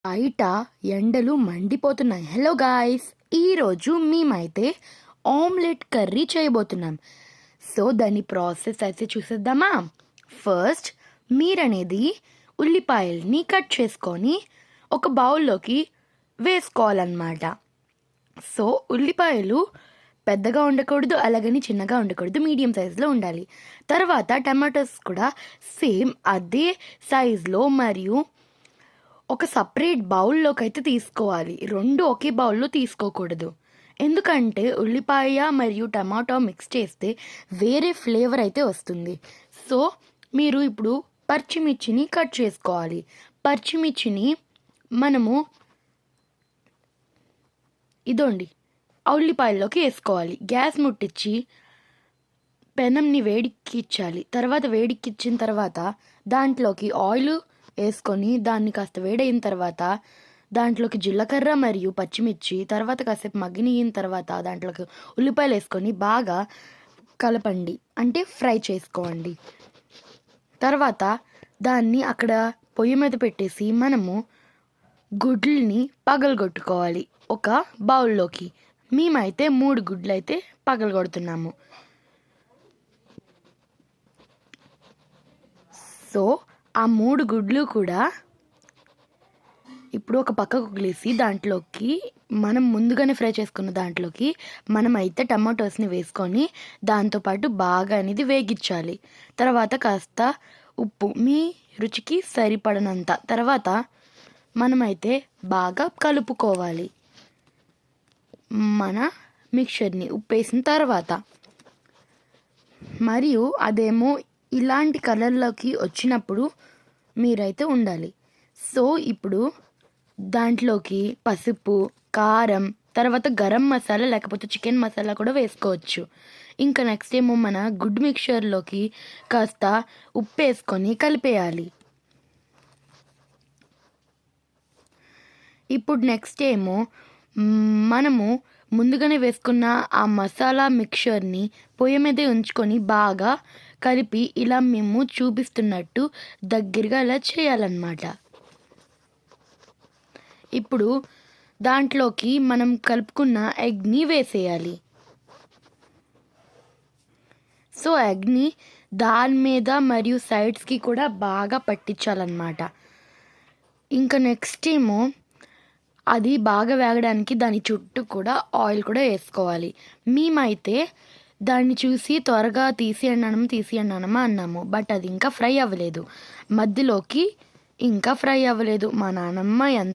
బయట ఎండలు మండిపోతున్నాయి. హలో గాయ్స్, ఈరోజు మేమైతే ఆమ్లెట్ కర్రీ చేయబోతున్నాం. సో దాని ప్రాసెస్ అయితే చూసేద్దామా. ఫస్ట్ మీరనేది ఉల్లిపాయల్ని కట్ చేసుకొని ఒక బౌల్లోకి వేసుకోవాలన్నమాట. సో ఉల్లిపాయలు పెద్దగా ఉండకూడదు, అలాగని చిన్నగా ఉండకూడదు, మీడియం సైజులో ఉండాలి. తర్వాత టమాటోస్ కూడా సేమ్ అదే సైజులో మరియు ఒక సపరేట్ బౌల్లోకి అయితే తీసుకోవాలి. రెండు ఒకే బౌల్లో తీసుకోకూడదు, ఎందుకంటే ఉల్లిపాయ మరియు టమాటో మిక్స్ చేస్తే వేరే ఫ్లేవర్ అయితే వస్తుంది. సో మీరు ఇప్పుడు పచ్చిమిర్చిని కట్ చేసుకోవాలి. పచ్చిమిర్చిని మనము ఇదోండి ఉల్లిపాయల్లోకి వేసుకోవాలి. గ్యాస్ ముట్టించి పెనంని వేడిక్కించాలి. తర్వాత వేడిక్కించిన తర్వాత దాంట్లోకి ఆయిల్ వేసుకొని దాన్ని కాస్త వేడైన తర్వాత దాంట్లోకి జీలకర్ర మరియు పచ్చిమిర్చి, తర్వాత కాసేపు మగ్గిన తర్వాత దాంట్లోకి ఉల్లిపాయలు వేసుకొని బాగా కలపండి, అంటే ఫ్రై చేసుకోండి. తర్వాత దాన్ని అక్కడ పొయ్యి మీద పెట్టేసి మనము గుడ్లని పగలగొట్టుకోవాలి ఒక బౌల్లోకి. మేమైతే 3 గుడ్లు అయితే పగలగొడుతున్నాము. సో ఆ 3 గుడ్లు కూడా ఇప్పుడు ఒక పక్కకు వదిలేసి దాంట్లోకి మనం ముందుగానే ఫ్రై చేసుకున్న దాంట్లోకి మనమైతే టమాటోస్ని వేసుకొని దాంతోపాటు బాగా అనేది వేగించాలి. తర్వాత కాస్త ఉప్పు మీ రుచికి సరిపడనంత తర్వాత మనమైతే బాగా కలుపుకోవాలి మన మిక్చర్ని ఉప్పేసిన తర్వాత. మరియు అదేమో ఇలాంటి కలర్లోకి వచ్చినప్పుడు మీరైతే ఉండాలి. సో ఇప్పుడు దాంట్లోకి పసుపు, కారం, తర్వాత గరం మసాలా లేకపోతే చికెన్ మసాలా కూడా వేసుకోవచ్చు. ఇంకా నెక్స్ట్ ఏమో మన గుడ్ మిక్చర్లోకి కాస్త ఉప్పు వేసుకొని కలిపేయాలి. ఇప్పుడు నెక్స్ట్ ఏమో మనము ముందుగానే వేసుకున్న ఆ మసాలా మిక్చర్ని పొయ్యి మీదే ఉంచుకొని బాగా కలిపి ఇలా మేము చూపిస్తున్నట్టు దగ్గరగా ఇలా చేయాలన్నమాట. ఇప్పుడు దాంట్లోకి మనం కలుపుకున్న ఎగ్ని వేసేయాలి. సో ఎగ్ని దాని మీద మరియు సైడ్స్కి కూడా బాగా పట్టించాలన్నమాట. ఇంకా నెక్స్ట్ ఏమో అది బాగా వేగడానికి దాని చుట్టూ కూడా ఆయిల్ కూడా వేసుకోవాలి. మేమైతే దాన్ని చూసి త్వరగా తీసేయండి అన్నాము, బట్ అది ఇంకా ఫ్రై అవ్వలేదు. మధ్యలోకి ఇంకా ఫ్రై అవ్వలేదు. మా నాన్నమ్మ ఎంత